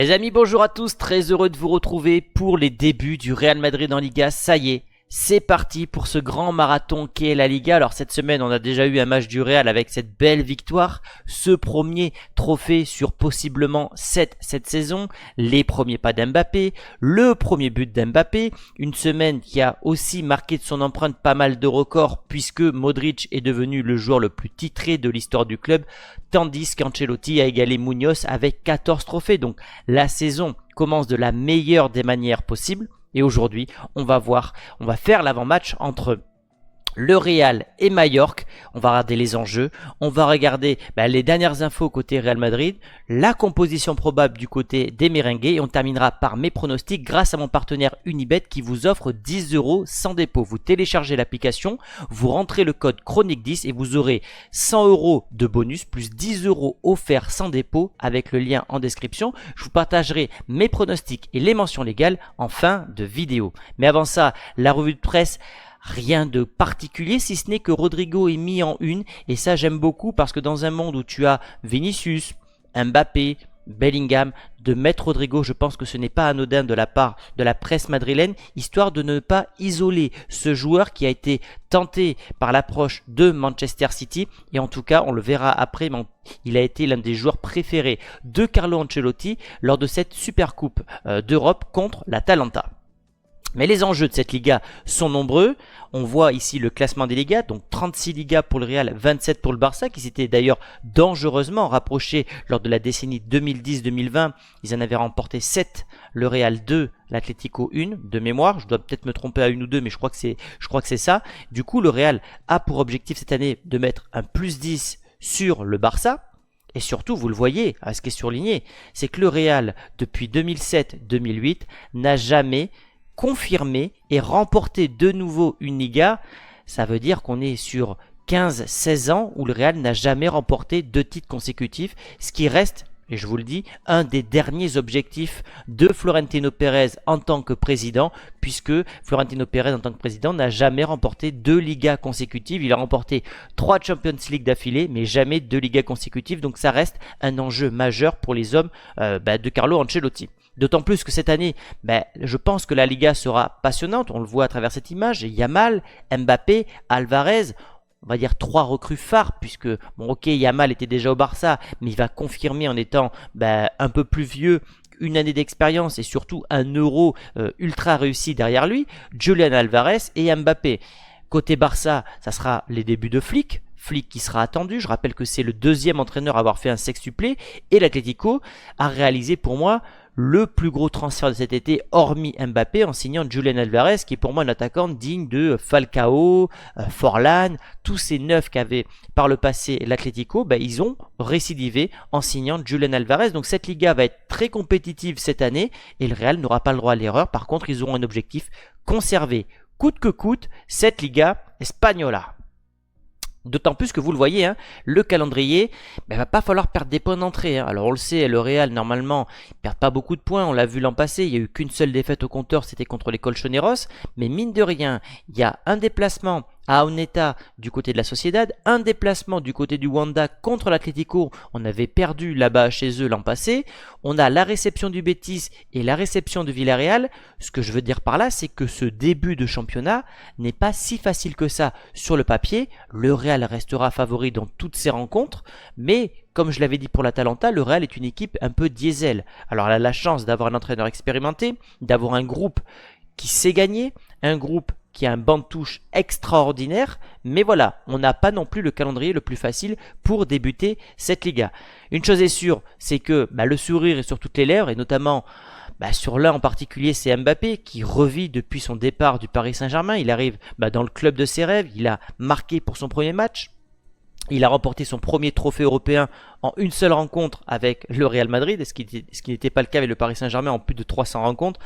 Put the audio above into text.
Les amis, bonjour à tous, très heureux de vous retrouver pour les débuts du Real Madrid en Liga. Ça y est, c'est parti pour ce grand marathon qu'est la Liga. Alors cette semaine, on a déjà eu un match du Real avec cette belle victoire, ce premier trophée sur possiblement 7 cette saison, les premiers pas d'Mbappé, le premier but d'Mbappé, une semaine qui a aussi marqué de son empreinte pas mal de records puisque Modric est devenu le joueur le plus titré de l'histoire du club, tandis qu'Ancelotti a égalé Munoz avec 14 trophées. Donc la saison commence de la meilleure des manières possibles. Et aujourd'hui, on va faire l'avant-match entre le Real et Majorque. On va regarder les enjeux, on va regarder les dernières infos côté Real Madrid, la composition probable du côté des merengues et on terminera par mes pronostics grâce à mon partenaire Unibet qui vous offre 10 € sans dépôt. Vous téléchargez l'application, vous rentrez le code chronique10 et vous aurez 100 € de bonus plus 10 € offerts sans dépôt avec le lien en description. Je vous partagerai mes pronostics et les mentions légales en fin de vidéo. Mais avant ça, la revue de presse. Rien de particulier si ce n'est que Rodrigo est mis en une et ça j'aime beaucoup parce que dans un monde où tu as Vinicius, Mbappé, Bellingham, de mettre Rodrigo, je pense que ce n'est pas anodin de la part de la presse madrilène, histoire de ne pas isoler ce joueur qui a été tenté par l'approche de Manchester City et en tout cas on le verra après, mais il a été l'un des joueurs préférés de Carlo Ancelotti lors de cette Supercoupe d'Europe contre l'Atalanta. Mais les enjeux de cette Liga sont nombreux. On voit ici le classement des Ligas, donc 36 Ligas pour le Real, 27 pour le Barça, qui s'était d'ailleurs dangereusement rapproché lors de la décennie 2010-2020. Ils en avaient remporté 7, le Real 2, l'Atlético 1, de mémoire. Je dois peut-être me tromper à une ou deux, mais je crois que c'est ça. Du coup, le Real a pour objectif cette année de mettre un plus 10 sur le Barça. Et surtout, vous le voyez, ce qui est surligné, c'est que le Real, depuis 2007-2008, n'a jamais confirmer et remporter de nouveau une Liga. Ça veut dire qu'on est sur 15-16 ans où le Real n'a jamais remporté 2 titres consécutifs, ce qui reste, et je vous le dis, un des derniers objectifs de Florentino Pérez en tant que président, puisque Florentino Pérez en tant que président n'a jamais remporté 2 Ligas consécutives. Il a remporté 3 Champions League d'affilée, mais jamais 2 Ligas consécutives, donc ça reste un enjeu majeur pour les hommes de Carlo Ancelotti. D'autant plus que cette année, je pense que la Liga sera passionnante, on le voit à travers cette image, Yamal, Mbappé, Alvarez, on va dire 3 recrues phares, puisque, Yamal était déjà au Barça, mais il va confirmer en étant un peu plus vieux, une année d'expérience et surtout un Euro ultra réussi derrière lui, Julian Alvarez et Mbappé. Côté Barça, ça sera les débuts de Flick qui sera attendu. Je rappelle que c'est le 2e entraîneur à avoir fait un sextuplé et l'Atlético a réalisé pour moi le plus gros transfert de cet été, hormis Mbappé, en signant Julian Alvarez, qui est pour moi un attaquant digne de Falcao, Forlan, tous ces 9 qu'avait par le passé l'Atlético, ils ont récidivé en signant Julian Alvarez. Donc cette Liga va être très compétitive cette année et le Real n'aura pas le droit à l'erreur. Par contre, ils auront un objectif, conserver coûte que coûte cette Liga Espagnola. D'autant plus que vous le voyez, le calendrier, va pas falloir perdre des points d'entrée. Alors on le sait, le Real normalement, ils perdent pas beaucoup de points, on l'a vu l'an passé, il n'y a eu qu'une seule défaite au compteur, c'était contre les Colchoneros. Mais mine de rien, il y a un déplacement à Oneta du côté de la Sociedad, un déplacement du côté du Wanda contre l'Atlético, on avait perdu là-bas chez eux l'an passé. On a la réception du Betis et la réception de Villarreal. Ce que je veux dire par là, c'est que ce début de championnat n'est pas si facile que ça sur le papier. Le Real restera favori dans toutes ces rencontres, mais comme je l'avais dit pour l'Atalanta, le Real est une équipe un peu diesel. Alors elle a la chance d'avoir un entraîneur expérimenté, d'avoir un groupe qui sait gagner, un groupe qui a un banc de touche extraordinaire, mais voilà, on n'a pas non plus le calendrier le plus facile pour débuter cette Liga. Une chose est sûre, c'est que le sourire est sur toutes les lèvres, et notamment sur l'un en particulier, c'est Mbappé qui revit depuis son départ du Paris Saint-Germain. Il arrive dans le club de ses rêves, il a marqué pour son premier match. Il a remporté son premier trophée européen en une seule rencontre avec le Real Madrid, ce qui n'était pas le cas avec le Paris Saint-Germain en plus de 300 rencontres.